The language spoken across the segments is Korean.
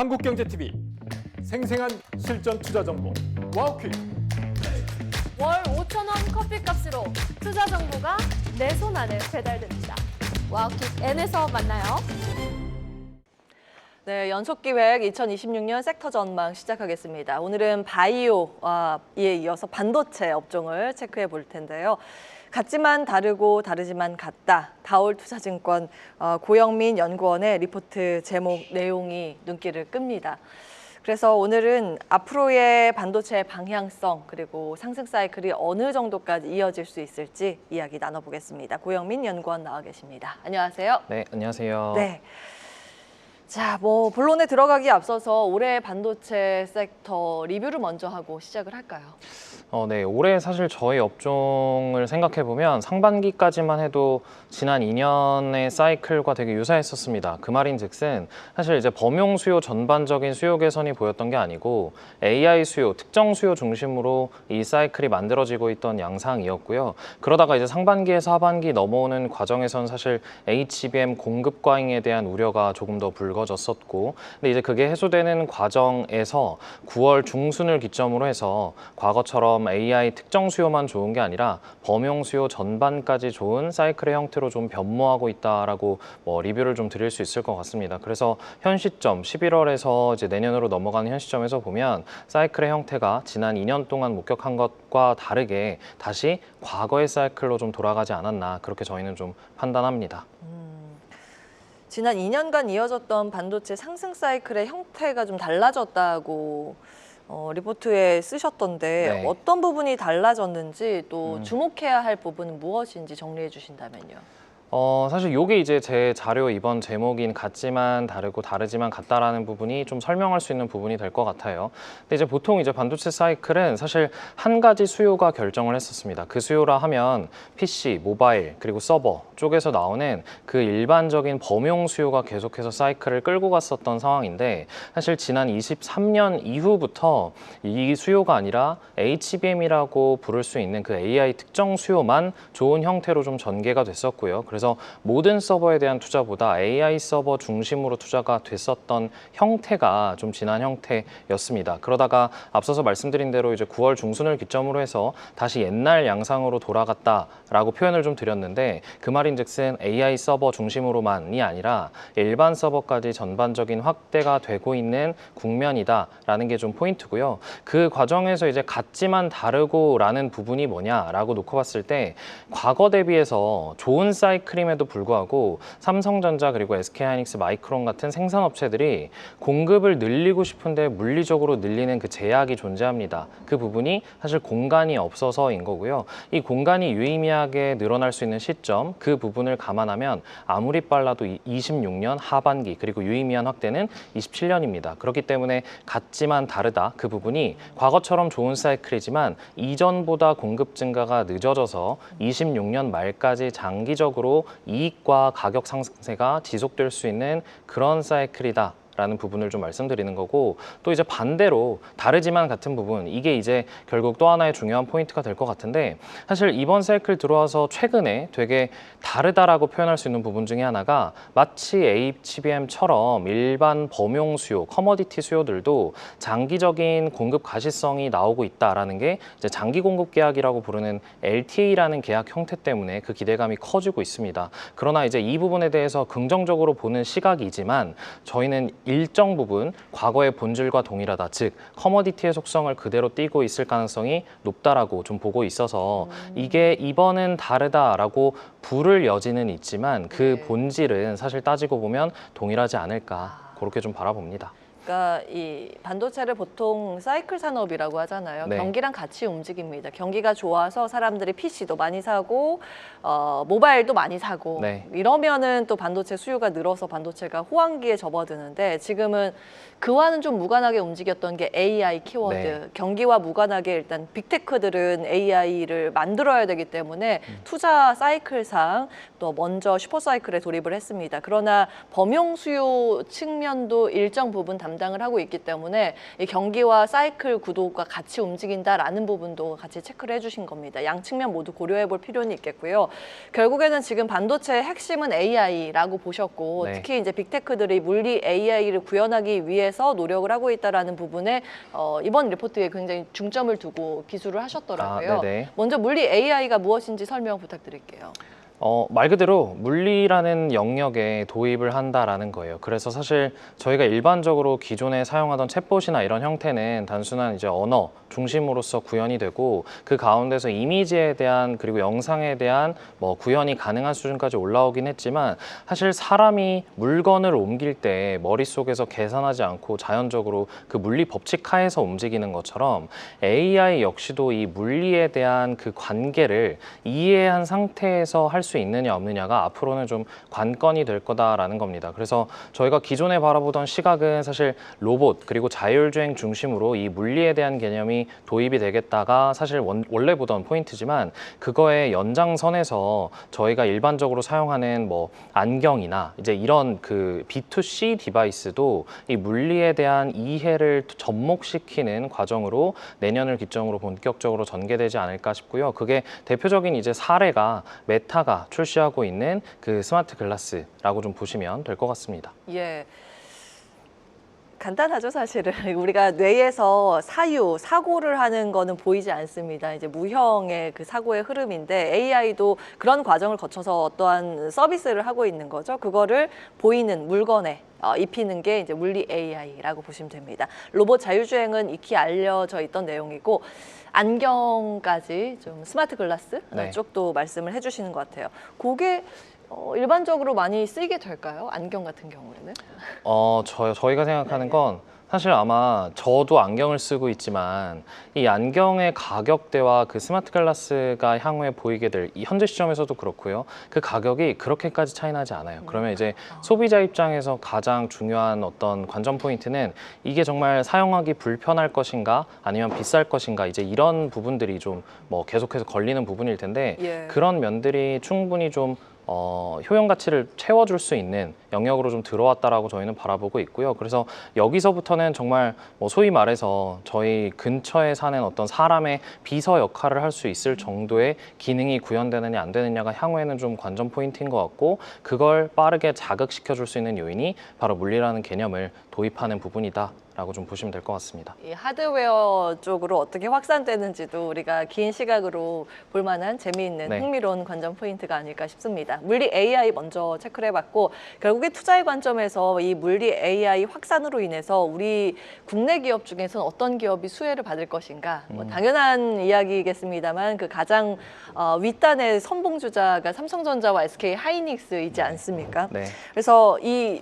한국경제TV 생생한 실전 투자 정보 와우퀴. 월 5,000원 커피값으로 투자 정보가 내 손 안에 배달됩니다. 와우킥 N에서 만나요. 네, 연속기획 2026년 섹터 전망 시작하겠습니다. 오늘은 바이오에 이어서 반도체 업종을 체크해 볼 텐데요. 같지만 다르고 다르지만 같다. 다올투자증권 고영민 연구원의 리포트 제목 내용이 눈길을 끕니다. 그래서 오늘은 앞으로의 반도체 방향성 그리고 상승 사이클이 어느 정도까지 이어질 수 있을지 이야기 나눠보겠습니다. 고영민 연구원 나와 계십니다. 안녕하세요. 네, 안녕하세요. 네. 자, 본론에 들어가기 앞서서 올해 반도체 섹터 리뷰를 먼저 하고 시작을 할까요? 네, 올해 사실 저희 업종을 생각해 보면 상반기까지만 해도 지난 2년의 사이클과 되게 유사했었습니다. 그 말인즉슨 사실 이제 범용 수요 전반적인 수요 개선이 보였던 게 아니고 AI 수요, 특정 수요 중심으로 이 사이클이 만들어지고 있던 양상이었고요. 그러다가 이제 상반기에서 하반기 넘어오는 과정에선 사실 HBM 공급 과잉에 대한 우려가 조금 더 불거졌었고, 근데 이제 그게 해소되는 과정에서 9월 중순을 기점으로 해서 과거처럼 AI 특정 수요만 좋은 게 아니라 범용 수요 전반까지 좋은 사이클의 형태로 좀 변모하고 있다라고 리뷰를 좀 드릴 수 있을 것 같습니다. 그래서 현 시점 11월에서 이제 내년으로 넘어가는 현 시점에서 보면 사이클의 형태가 지난 2년 동안 목격한 것과 다르게 다시 과거의 사이클로 좀 돌아가지 않았나, 그렇게 저희는 좀 판단합니다. 지난 2년간 이어졌던 반도체 상승 사이클의 형태가 좀 달라졌다고 리포트에 쓰셨던데 네. 어떤 부분이 달라졌는지 또 주목해야 할 부분은 무엇인지 정리해 주신다면요. 사실 이게 이제 제 자료 이번 제목인 같지만 다르고 다르지만 같다라는 부분이 좀 설명할 수 있는 부분이 될 것 같아요. 근데 이제 보통 이제 반도체 사이클은 사실 한 가지 수요가 결정을 했었습니다. 그 수요라 하면 PC, 모바일, 그리고 서버 쪽에서 나오는 그 일반적인 범용 수요가 계속해서 사이클을 끌고 갔었던 상황인데, 사실 지난 23년 이후부터 이 수요가 아니라 HBM이라고 부를 수 있는 그 AI 특정 수요만 좋은 형태로 좀 전개가 됐었고요. 그래서 모든 서버에 대한 투자보다 AI 서버 중심으로 투자가 됐었던 형태가 좀 지난 형태였습니다. 그러다가 앞서서 말씀드린 대로 이제 9월 중순을 기점으로 해서 다시 옛날 양상으로 돌아갔다라고 표현을 좀 드렸는데, 그 말인즉슨 AI 서버 중심으로만이 아니라 일반 서버까지 전반적인 확대가 되고 있는 국면이다라는 게 좀 포인트고요. 그 과정에서 이제 같지만 다르고라는 부분이 뭐냐라고 놓고 봤을 때, 과거 대비해서 좋은 사이클임에도 불구하고 삼성전자 그리고 SK하이닉스, 마이크론 같은 생산업체들이 공급을 늘리고 싶은데 물리적으로 늘리는 그 제약이 존재합니다. 그 부분이 사실 공간이 없어서인 거고요. 이 공간이 유의미하게 늘어날 수 있는 시점, 그 부분을 감안하면 아무리 빨라도 26년 하반기, 그리고 유의미한 확대는 27년입니다. 그렇기 때문에 같지만 다르다, 그 부분이 과거처럼 좋은 사이클이지만 이전보다 공급 증가가 늦어져서 26년 말까지 장기적으로 이익과 가격 상승세가 지속될 수 있는 그런 사이클이다 라는 부분을 좀 말씀드리는 거고, 또 이제 반대로 다르지만 같은 부분, 이게 이제 결국 또 하나의 중요한 포인트가 될 것 같은데, 사실 이번 사이클 들어와서 최근에 되게 다르다라고 표현할 수 있는 부분 중에 하나가 마치 HBM처럼 일반 범용 수요, 커머디티 수요들도 장기적인 공급 가시성이 나오고 있다라는 게 이제 장기 공급 계약이라고 부르는 LTA라는 계약 형태 때문에 그 기대감이 커지고 있습니다. 그러나 이제 이 부분에 대해서 긍정적으로 보는 시각이지만 저희는 일정 부분 과거의 본질과 동일하다, 즉 커머디티의 속성을 그대로 띠고 있을 가능성이 높다라고 좀 보고 있어서 이게 이번은 다르다라고 부를 여지는 있지만 그 네. 본질은 사실 따지고 보면 동일하지 않을까, 그렇게 좀 바라봅니다. 그러니까 이 반도체를 보통 사이클 산업이라고 하잖아요. 네. 경기랑 같이 움직입니다. 경기가 좋아서 사람들이 PC도 많이 사고 모바일도 많이 사고 네. 이러면은 또 반도체 수요가 늘어서 반도체가 호황기에 접어드는데, 지금은 그와는 좀 무관하게 움직였던 게 AI 키워드. 네. 경기와 무관하게 일단 빅테크들은 AI를 만들어야 되기 때문에 투자 사이클상 또 먼저 슈퍼 사이클에 돌입을 했습니다. 그러나 범용 수요 측면도 일정 부분 담당을 하고 있기 때문에 이 경기와 사이클 구도가 같이 움직인다라는 부분도 같이 체크를 해주신 겁니다. 양 측면 모두 고려해 볼 필요는 있겠고요. 결국에는 지금 반도체의 핵심은 AI라고 보셨고 네. 특히 이제 빅테크들이 물리 AI를 구현하기 위해서 노력을 하고 있다라는 부분에 이번 리포트에 굉장히 중점을 두고 기술을 하셨더라고요. 네네. 먼저 물리 AI가 무엇인지 설명 부탁드릴게요. 말 그대로 물리라는 영역에 도입을 한다라는 거예요. 그래서 사실 저희가 일반적으로 기존에 사용하던 챗봇이나 이런 형태는 단순한 이제 언어 중심으로서 구현이 되고 그 가운데서 이미지에 대한 그리고 영상에 대한 뭐 구현이 가능한 수준까지 올라오긴 했지만 사실 사람이 물건을 옮길 때 머릿속에서 계산하지 않고 자연적으로 그 물리 법칙 하에서 움직이는 것처럼 AI 역시도 이 물리에 대한 그 관계를 이해한 상태에서 할 수 있느냐 없느냐가 앞으로는 좀 관건이 될 거다라는 겁니다. 그래서 저희가 기존에 바라보던 시각은 사실 로봇 그리고 자율주행 중심으로 이 물리에 대한 개념이 도입이 되겠다가 사실 원래 보던 포인트지만 그거의 연장선에서 저희가 일반적으로 사용하는 뭐 안경이나 이제 이런 그 B2C 디바이스도 이 물리에 대한 이해를 접목시키는 과정으로 내년을 기점으로 본격적으로 전개되지 않을까 싶고요. 그게 대표적인 이제 사례가 메타가 출시하고 있는 그 스마트 글라스라고 좀 보시면 될 것 같습니다. 예. 간단하죠, 사실은. 우리가 뇌에서 사고를 하는 거는 보이지 않습니다. 이제 무형의 그 사고의 흐름인데 AI도 그런 과정을 거쳐서 어떠한 서비스를 하고 있는 거죠. 그거를 보이는 물건에 입히는 게 이제 물리 AI라고 보시면 됩니다. 로봇 자율주행은 익히 알려져 있던 내용이고 안경까지 좀 스마트 글라스 네. 쪽도 말씀을 해주시는 것 같아요. 그게 일반적으로 많이 쓰이게 될까요? 안경 같은 경우에는? 저희가 생각하는 건 사실 아마 저도 안경을 쓰고 있지만 이 안경의 가격대와 그 스마트 글라스가 향후에 보이게 될 이 현재 시점에서도 그렇고요. 그 가격이 그렇게까지 차이 나지 않아요. 그러면 이제 소비자 입장에서 가장 중요한 어떤 관전 포인트는 이게 정말 사용하기 불편할 것인가 아니면 비쌀 것인가 이제 이런 부분들이 좀 뭐 계속해서 걸리는 부분일 텐데 예. 그런 면들이 충분히 좀 효용 가치를 채워줄 수 있는 영역으로 좀 들어왔다라고 저희는 바라보고 있고요. 그래서 여기서부터는 정말 뭐 소위 말해서 저희 근처에 사는 어떤 사람의 비서 역할을 할 수 있을 정도의 기능이 구현되느냐 안 되느냐가 향후에는 좀 관전 포인트인 것 같고 그걸 빠르게 자극시켜 줄 수 있는 요인이 바로 물리라는 개념을 도입하는 부분이다. 라고 좀 보시면 될 것 같습니다. 이 하드웨어 쪽으로 어떻게 확산되는지도 우리가 긴 시각으로 볼 만한 재미있는 네. 흥미로운 관전 포인트가 아닐까 싶습니다. 물리 AI 먼저 체크를 해봤고 결국에 투자의 관점에서 이 물리 AI 확산으로 인해서 우리 국내 기업 중에서는 어떤 기업이 수혜를 받을 것인가 뭐 당연한 이야기겠습니다만 그 가장 윗단의 선봉주자가 삼성전자와 SK 하이닉스이지 않습니까? 네. 그래서 이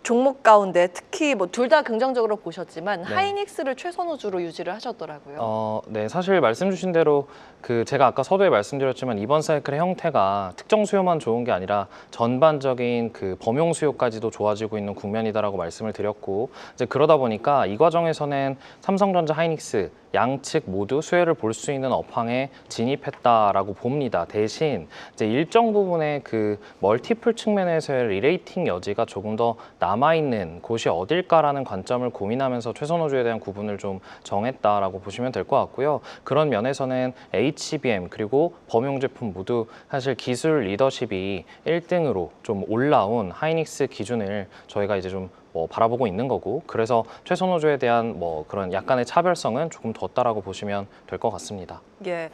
종목 가운데 특히 뭐 둘 다 긍정적으로 보셨지만 네. 하이닉스를 최선호주로 유지를 하셨더라고요. 네, 사실 말씀 주신 대로 그 제가 아까 서두에 말씀드렸지만 이번 사이클의 형태가 특정 수요만 좋은 게 아니라 전반적인 그 범용 수요까지도 좋아지고 있는 국면이다라고 말씀을 드렸고 이제 그러다 보니까 이 과정에서는 삼성전자, 하이닉스 양측 모두 수혜를 볼 수 있는 업황에 진입했다라고 봅니다. 대신 이제 일정 부분의 그 멀티플 측면에서의 리레이팅 여지가 조금 더 남아있는 곳이 어딜까라는 관점을 고민하면서 최선호주에 대한 구분을 좀 정했다라고 보시면 될 것 같고요. 그런 면에서는 HBM 그리고 범용 제품 모두 사실 기술 리더십이 1등으로 좀 올라온 하이닉스 기준을 저희가 이제 좀 바라보고 있는 거고 그래서 최선호주에 대한 뭐 그런 약간의 차별성은 조금 뒀다라고 보시면 될 것 같습니다. 예.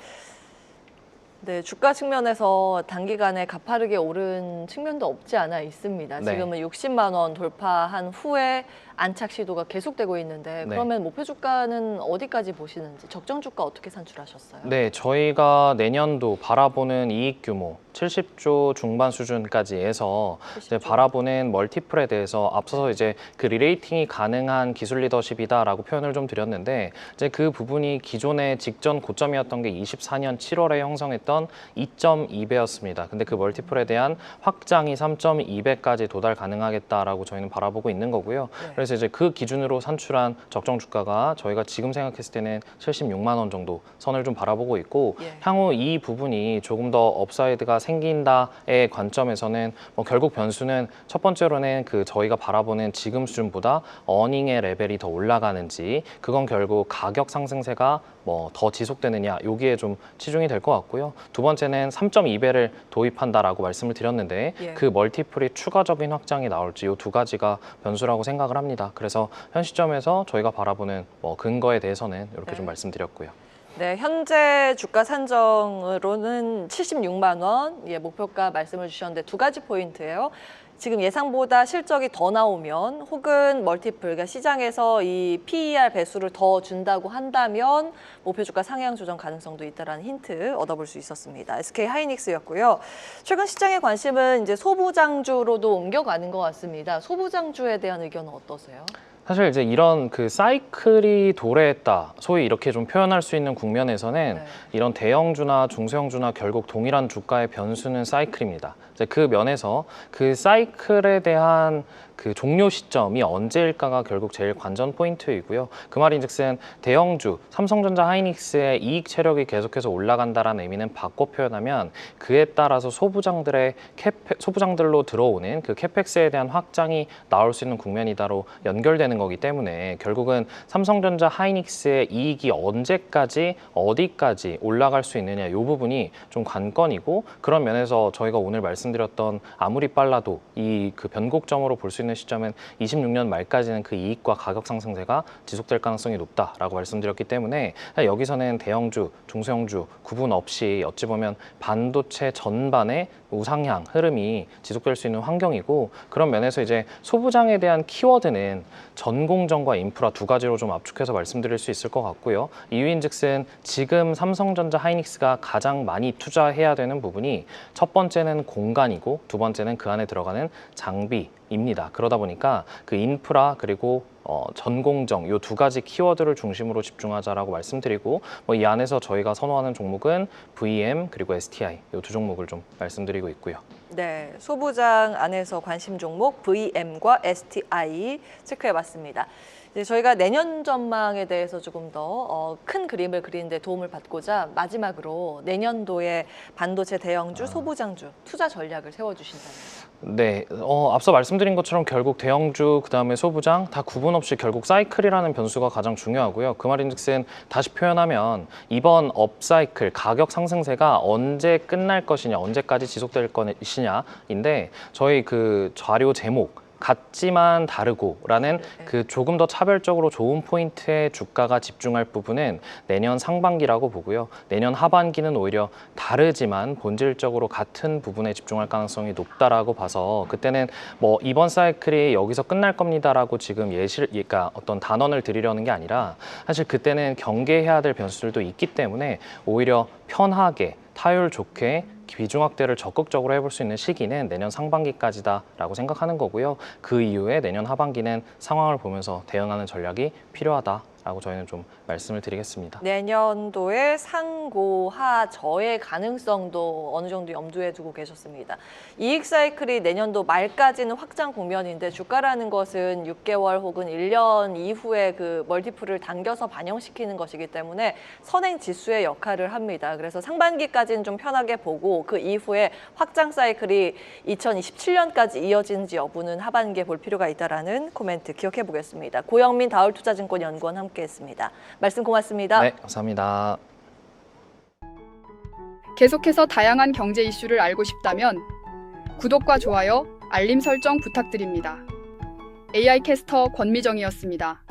네, 주가 측면에서 단기간에 가파르게 오른 측면도 없지 않아 있습니다. 네. 지금은 60만 원 돌파한 후에 안착 시도가 계속되고 있는데 네. 그러면 목표 주가는 어디까지 보시는지 적정 주가 어떻게 산출하셨어요? 네, 저희가 내년도 바라보는 이익 규모 70조 중반 수준까지 해서 이제 70조. 바라보는 멀티플에 대해서 앞서서 이제 그 리레이팅이 가능한 기술 리더십이다라고 표현을 좀 드렸는데 이제 그 부분이 기존의 직전 고점이었던 게 24년 7월에 형성했던 2.2배였습니다. 근데 그 멀티플에 대한 확장이 3.2배까지 도달 가능하겠다라고 저희는 바라보고 있는 거고요. 네. 그래서 이제 그 기준으로 산출한 적정 주가가 저희가 지금 생각했을 때는 76만 원 정도 선을 좀 바라보고 있고 예. 향후 이 부분이 조금 더 업사이드가 생긴다의 관점에서는 결국 변수는 첫 번째로는 저희가 바라보는 지금 수준보다 어닝의 레벨이 더 올라가는지, 그건 결국 가격 상승세가 더 지속되느냐, 여기에 좀 치중이 될 것 같고요. 두 번째는 3.2배를 도입한다라고 말씀을 드렸는데 예. 그 멀티플이 추가적인 확장이 나올지, 이 두 가지가 변수라고 생각을 합니다. 그래서 현 시점에서 저희가 바라보는 근거에 대해서는 이렇게 네. 좀 말씀드렸고요. 네, 현재 주가 산정으로는 76만 원, 목표가 말씀을 주셨는데 두 가지 포인트예요. 지금 예상보다 실적이 더 나오면, 혹은 멀티플, 그러니까 시장에서 이 PER 배수를 더 준다고 한다면 목표 주가 상향 조정 가능성도 있다라는 힌트 얻어볼 수 있었습니다. SK 하이닉스였고요. 최근 시장의 관심은 이제 소부장주로도 옮겨가는 것 같습니다. 소부장주에 대한 의견은 어떠세요? 사실 이제 이런 사이클이 도래했다, 소위 이렇게 좀 표현할 수 있는 국면에서는 네. 이런 대형주나 중소형주나 결국 동일한 주가의 변수는 사이클입니다. 이제 그 면에서 그 사이클에 대한 종료 시점이 언제일까가 결국 제일 관전 포인트이고요. 그 말인즉슨 대형주, 삼성전자, 하이닉스의 이익 체력이 계속해서 올라간다라는 의미는 바꿔 표현하면 그에 따라서 소부장들로 들어오는 캐펙스에 대한 확장이 나올 수 있는 국면이다로 연결되는 거기 때문에 결국은 삼성전자, 하이닉스의 이익이 언제까지 어디까지 올라갈 수 있느냐, 이 부분이 좀 관건이고, 그런 면에서 저희가 오늘 말씀드렸던 아무리 빨라도 이 변곡점으로 볼 수 있는 시점은 26년 말까지는 그 이익과 가격 상승세가 지속될 가능성이 높다라고 말씀드렸기 때문에 여기서는 대형주, 중소형주 구분 없이 어찌 보면 반도체 전반의 우상향 흐름이 지속될 수 있는 환경이고, 그런 면에서 이제 소부장에 대한 키워드는 전공정과 인프라 두 가지로 좀 압축해서 말씀드릴 수 있을 것 같고요. 이유인즉슨 지금 삼성전자, 하이닉스가 가장 많이 투자해야 되는 부분이 첫 번째는 공간이고 두 번째는 그 안에 들어가는 장비입니다. 그러다 보니까 그 인프라 그리고 전공정, 이 두 가지 키워드를 중심으로 집중하자라고 말씀드리고, 이 안에서 저희가 선호하는 종목은 VM 그리고 STI, 이 두 종목을 좀 말씀드리고 있고요. 네, 소부장 안에서 관심 종목 VM과 STI 체크해봤습니다. 이제 저희가 내년 전망에 대해서 조금 더 큰 그림을 그리는 데 도움을 받고자 마지막으로 내년도에 반도체 대형주, 소부장주 투자 전략을 세워주신다면. 네, 앞서 말씀드린 것처럼 결국 대형주, 그다음에 소부장 다 구분 없이 결국 사이클이라는 변수가 가장 중요하고요. 그 말인즉슨 다시 표현하면 이번 업사이클 가격 상승세가 언제 끝날 것이냐, 언제까지 지속될 것이냐인데, 저희 자료 제목 같지만 다르고라는 조금 더 차별적으로 좋은 포인트에 주가가 집중할 부분은 내년 상반기라고 보고요. 내년 하반기는 오히려 다르지만 본질적으로 같은 부분에 집중할 가능성이 높다라고 봐서, 그때는 이번 사이클이 여기서 끝날 겁니다라고 지금 그러니까 어떤 단언을 드리려는 게 아니라, 사실 그때는 경계해야 될 변수들도 있기 때문에 오히려 편하게 타율 좋게 비중 확대를 적극적으로 해볼 수 있는 시기는 내년 상반기까지다라고 생각하는 거고요. 그 이후에 내년 하반기는 상황을 보면서 대응하는 전략이 필요하다라고 저희는 좀 말씀을 드리겠습니다. 내년도에 상고하저의 가능성도 어느 정도 염두에 두고 계셨습니다. 이익 사이클이 내년도 말까지는 확장 국면인데, 주가라는 것은 6개월 혹은 1년 이후에 그 멀티플을 당겨서 반영시키는 것이기 때문에 선행 지수의 역할을 합니다. 그래서 상반기까지는 좀 편하게 보고 그 이후에 확장 사이클이 2027년까지 이어지는지 여부는 하반기에 볼 필요가 있다라는 코멘트 기억해 보겠습니다. 고영민 다울투자증권 연구원 함께했습니다. 말씀 고맙습니다. 네, 감사합니다. 계속해서 다양한 경제 이슈를 알고 싶다면 구독과 좋아요, 알림 설정 부탁드립니다. AI 캐스터 권미정이었습니다.